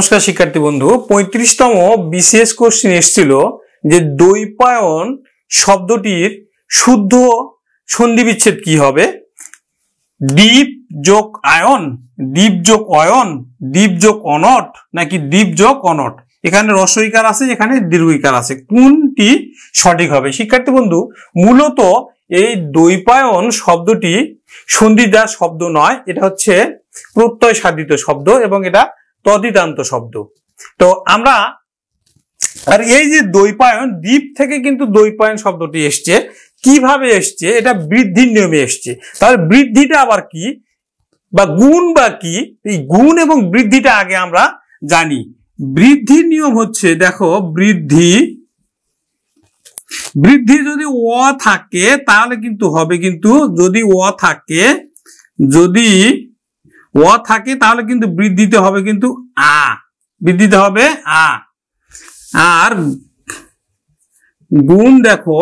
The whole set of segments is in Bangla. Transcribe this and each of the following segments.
নমস্কার শিক্ষার্থী বন্ধু, 35তম বিসিএস কোশ্চেন এসেছিল যে দ্বৈপায়ন শব্দটির শুদ্ধ সন্ধি বিচ্ছেদ কি হবে। দ্বীপ যোগ আয়ন, দ্বীপ যোগ অয়ন, দ্বীপ যোগ অনট নাকি দ্বীপ যোগ অনট। এখানে হ্রস্বইকার আছে, এখানে দীর্ঘইকার আছে, কোনটি সঠিক হবে? শিক্ষার্থী বন্ধু, মূলত এই দ্বৈপায়ন শব্দটি সন্ধিদার শব্দ নয়, এটা হচ্ছে প্রত্যয় সাধিত শব্দ এবং এটা তদ্ধিতান্ত শব্দ। তো আমরা আর এই যে দ্বৈপায়ন, দ্বীপ থেকে কিন্তু দ্বৈপায়ন শব্দটি এসছে। কিভাবে এসছে? এটা বৃদ্ধির নিয়মে এসছে। তাহলে বৃদ্ধিটা আবার কি বা গুণ বা কি? এই গুণ এবং বৃদ্ধিটা আগে আমরা জানি। বৃদ্ধির নিয়ম হচ্ছে, দেখো, বৃদ্ধি যদি অ থাকে তাহলে কিন্তু হবে, কিন্তু যদি অ থাকে, তাহলে কিন্তু বৃদ্ধিতে হবে কিন্তু আ, বৃদ্ধিতে হবে আ। আর গুণ দেখো,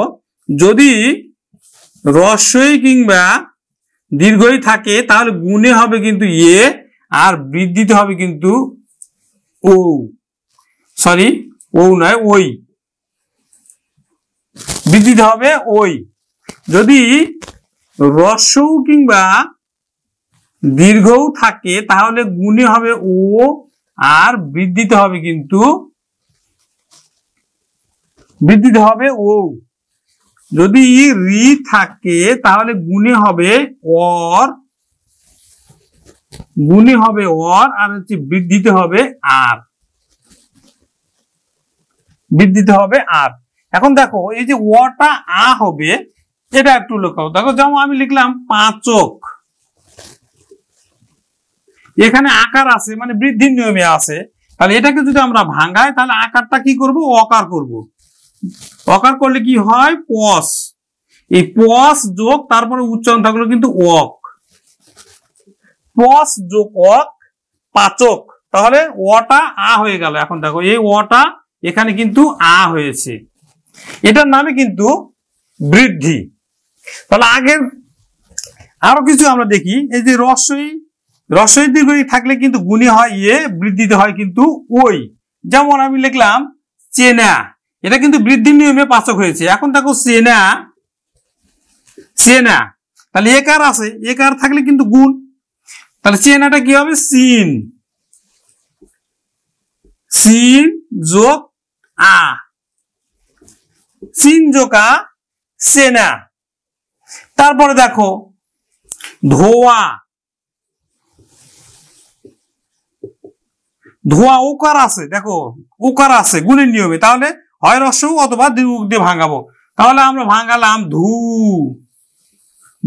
যদি হ্রস্বই কিংবা দীর্ঘই থাকে তাহলে গুণে হবে কিন্তু এ, আর বৃদ্ধিতে হবে কিন্তু ও, সরি ও নয় ওই, বৃদ্ধিতে হবে ওই। যদি হ্রস্ব কিংবা দীর্ঘও থাকে তাহলে গুণে হবে ও, আর বৃদ্ধিতে হবে কিন্তু ও। যদি রি থাকে তাহলে গুণে হবে অর, আর হচ্ছে বৃদ্ধিতে হবে আর, এখন দেখো এই যে ওটা আ হবে, এটা একটু লক্ষ্য দেখো। যেমন আমি লিখলাম পাঁচক, এখানে আকার আছে মানে বৃদ্ধির নিয়মে আছে। তাহলে এটাকে যদি আমরা ভাঙাই তাহলে আকারটা কি করব? অকার করব। অকার করলে কি হয়? পস। এই পস যোগ তারপরে উচ্চারণ থাকলো কিন্তু অক, পস যোগ অক, পাচক। তাহলে অটা আ হয়ে গেল। এখন দেখো এই অটা এখানে কিন্তু আ হয়েছে, এটার নামে কিন্তু বৃদ্ধি। তাহলে আগের আরো কিছু আমরা দেখি। এই যে রস্বই দীর্ঘই থাকলে কিন্তু গুণে হয় এ, বৃদ্ধিতে হয় কিন্তু ওই। যেমন আমি লিখলাম চেনা, এটা কিন্তু বৃদ্ধির নিয়মে পাচক হয়েছে। এখন দেখো চেনা, তাহলে একার আছে, একার থাকলে কিন্তু গুণ, তাহলে চেনাটা কি হবে? সিন যোগ আ, সিন যোগ আ, চেনা। তারপরে দেখো ধোয়া, ওকার আছে, দেখো ওকার আছে গুণের নিয়মে, তাহলে হয় হ্রস্ব অথবা দীর্ঘ দিয়ে ভাঙাবো। তাহলে আমরা ভাঙালাম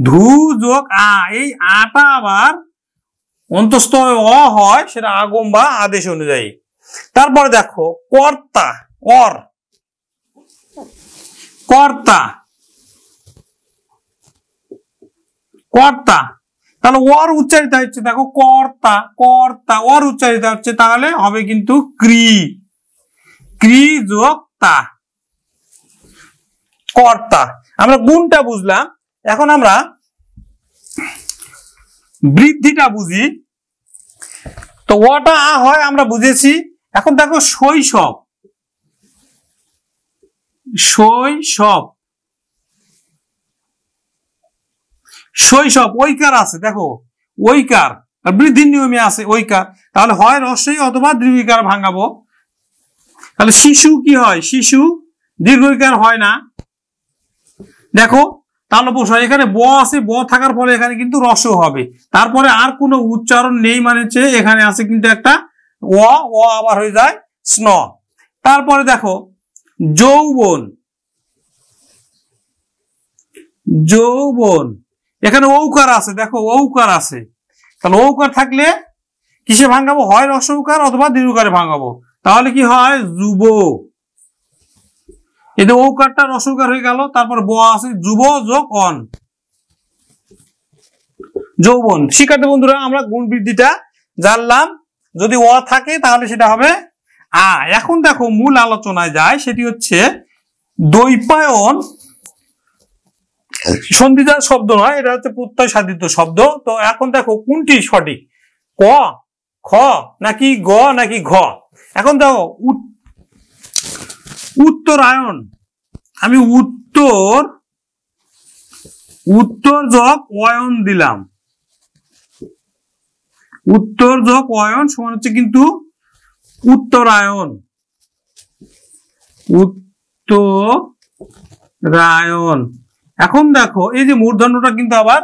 ধু যোগ আ, এই আটা আবার অন্তস্থ অ হয়, সেটা আগম বা আদেশ অনুযায়ী। তারপরে দেখো কর্তা, তাহলে ওর উচ্চারিত হচ্ছে, দেখো কর্তা, ওর উচ্চারিত হচ্ছে, তাহলে হবে কিন্তু ক্রি যোগ তা, কর্তা। আমরা গুণটা বুঝলাম, এখন আমরা বৃদ্ধিটা বুঝি। তো ওটা আ হয় আমরা বুঝেছি। এখন দেখো শৈশব, ওইকার আছে, দেখো ওইকার, আর বৃদ্ধির নিয়মে আছে ওইকার, তাহলে হয় হ্রস্বই অথবা দীর্ঘইকার ভাঙাবো। তাহলে শিশু কি হয়? শিশু দীর্ঘইকার হয় না, দেখো। তাহলে বসাই, এখানে ব আছে, ব থাকার ফলে এখানে কিন্তু হ্রস্ব হবে। তারপরে আর কোনো উচ্চারণ নেই, মানে হচ্ছে এখানে আছে কিন্তু একটা ও আবার হয়ে যায় স্ন। তারপরে দেখো যৌবন, এখানে ঔকার আছে, দেখো ঔকার আছে। তাহলে ঔকার থাকলে কিসে ভাঙাবো? হয় হ্রস্বকার অথবা দীর্ঘকারে ভাঙাবো। তাহলে কি হয়? যুব, এতে ঔকারটা হ্রস্বকার হয়ে গেল। তারপর ব আছে, যুব যোগ অন, যৌবন। শিক্ষার্থী বন্ধুরা, আমরা গুণ বৃদ্ধিটা জানলাম। যদি অ থাকে তাহলে সেটা হবে আ। এখন দেখো মূল আলোচনায় যায়, সেটি হচ্ছে দ্বৈপায়ন সন্ধিদার শব্দ নয়, এটা হচ্ছে প্রত্যয় সাধিত শব্দ। তো এখন দেখো কোনটি সঠিক, ক, খ নাকি গ নাকি ঘ? এখন দেখো উত্তরায়ন, আমি উত্তর যোগ অয়ন দিলাম, উত্তর যোগ অয়ন সমান হচ্ছে কিন্তু উত্তরায়ন, উত্তরায়ন। এখন দেখো এই যে মূর্ধন্যটা কিন্তু আবার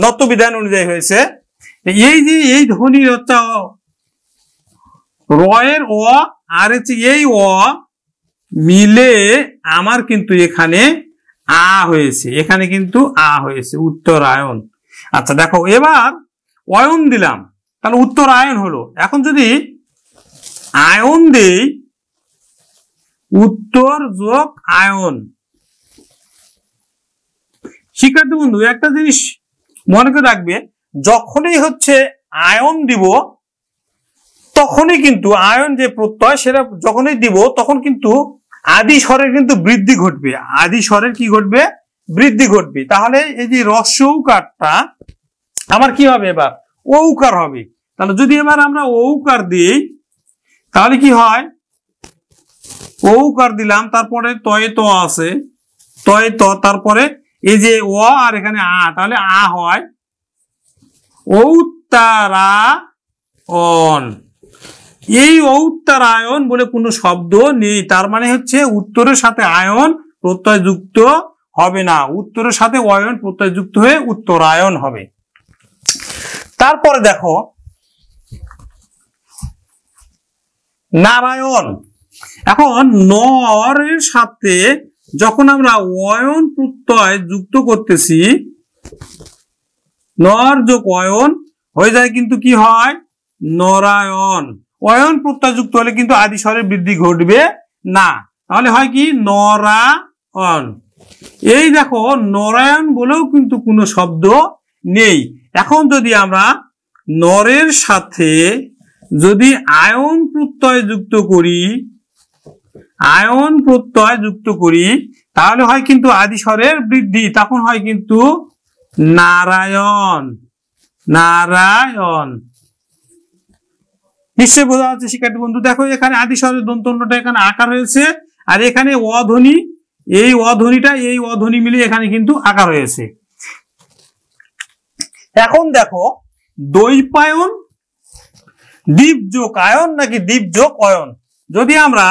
নত্ব বিধান অনুযায়ী হয়েছে। এই যে এই ধ্বনি হচ্ছে রয়ের অ আর হচ্ছে এই অ মিলে আমার কিন্তু এখানে আ হয়েছে, এখানে কিন্তু আ হয়েছে, উত্তরায়ন। আচ্ছা দেখো এবার অয়ন দিলাম, তাহলে উত্তরায়ন হলো। এখন যদি আয়ন দেই, উত্তর যোগ আয়ন। শিক্ষার্থী বন্ধু একটা জিনিস মনে করে রাখবে, যখনই হচ্ছে আয়ন দিব তখনই কিন্তু আয়ন যে প্রত্যয় সেটা যখনই দিব তখন কিন্তু আদি স্বরের কিন্তু বৃদ্ধি ঘটবে, আদি স্বরের কি ঘটবে? বৃদ্ধি ঘটবে। তাহলে এই যে রস্যৌকারটা আমার কি হবে? এবার ঔকার হবে। তাহলে যদি এবার আমরা ঔকার দিই তাহলে কি হয়? ঔকার দিলাম, তারপরে তয়ে ত আছে, তয়ে ত, তারপরে এই যে অ আর এখানে আ, তাহলে আ হয় ঔত্তারায়ন। এই ঔত্তারায়ন বলে কোনো শব্দ নেই, তার মানে হচ্ছে উত্তরের সাথে আয়ন প্রত্যয় যুক্ত হবে না, উত্তরের সাথে অয়ন প্রত্যয় যুক্ত হয়ে উত্তরায়ন হবে। তারপরে দেখো নারায়ণ। এখন নরের সাথে যখন আমরা অয়ন প্রত্যয় যুক্ত করতেছি, নর যোগ অয়ন হয়ে যায় কিন্তু কি হয়? নরায়ণ। অয়ন প্রত্যয় যুক্ত হলে কিন্তু আদি স্বরের বৃদ্ধি ঘটবে না, তাহলে হয় কি? নরায়ণ। এই দেখো নরায়ণ বলেও কিন্তু কোনো শব্দ নেই। এখন যদি আমরা নরের সাথে যদি আয়ন প্রত্যয় যুক্ত করি, আয়ন প্রত্যয় যুক্ত করি তাহলে হয় কিন্তু আদি স্বরের বৃদ্ধি, তখন হয় কিন্তু নারায়ণ, নারায়ণ। নিশ্চয়ই বোঝা যাচ্ছে শিক্ষার্থী বন্ধু। দেখো এখানে আদি স্বরের দন্তন্যটা এখানে আকার হয়েছে, আর এখানে অধ্বনি, এই অধ্বনিটা এই অধ্বনি মিলে এখানে কিন্তু আকার হয়েছে। এখন দেখো দ্বৈপায়ন দ্বীপ যোগ আয়ন নাকি দ্বীপ যোগ অয়ন? যদি আমরা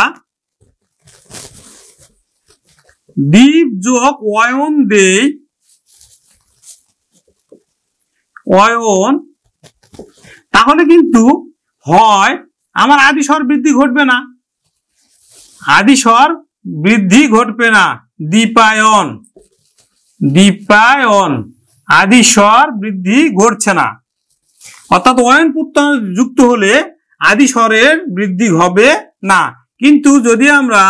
দ্বীপ যোগ অয়ন দেই, অয়ন, তাহলে কিন্তু হয় আমার আদি স্বর বৃদ্ধি ঘটবে না, আদি স্বর বৃদ্ধি ঘটবে না, দ্বীপায়ন, দ্বীপায়ন, আদি স্বর বৃদ্ধি ঘটছে না। অর্থাৎ অয়ন প্রত্যয় যুক্ত হলে আদি স্বরের বৃদ্ধি হবে না। কিন্তু যদি আমরা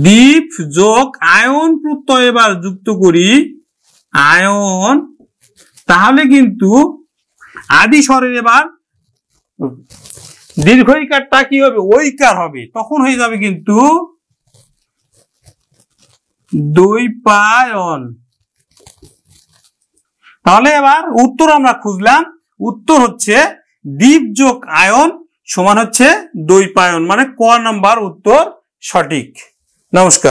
দ্বীপ যোগ আয়ন প্রত্যয় এবার যুক্ত করি, আয়ন, তাহলে কিন্তু আদি স্বরের এবার দীর্ঘইকারটা কি হবে? ঐকার হবে, তখন হয়ে যাবে কিন্তু দ্বৈপায়ন। তাহলে এবার উত্তর আমরা খুঁজলাম, উত্তর হচ্ছে দ্বীপ যোগ আয়ন সমান হচ্ছে দ্বৈপায়ন, মানে ক নাম্বার উত্তর সঠিক। নমস্কার।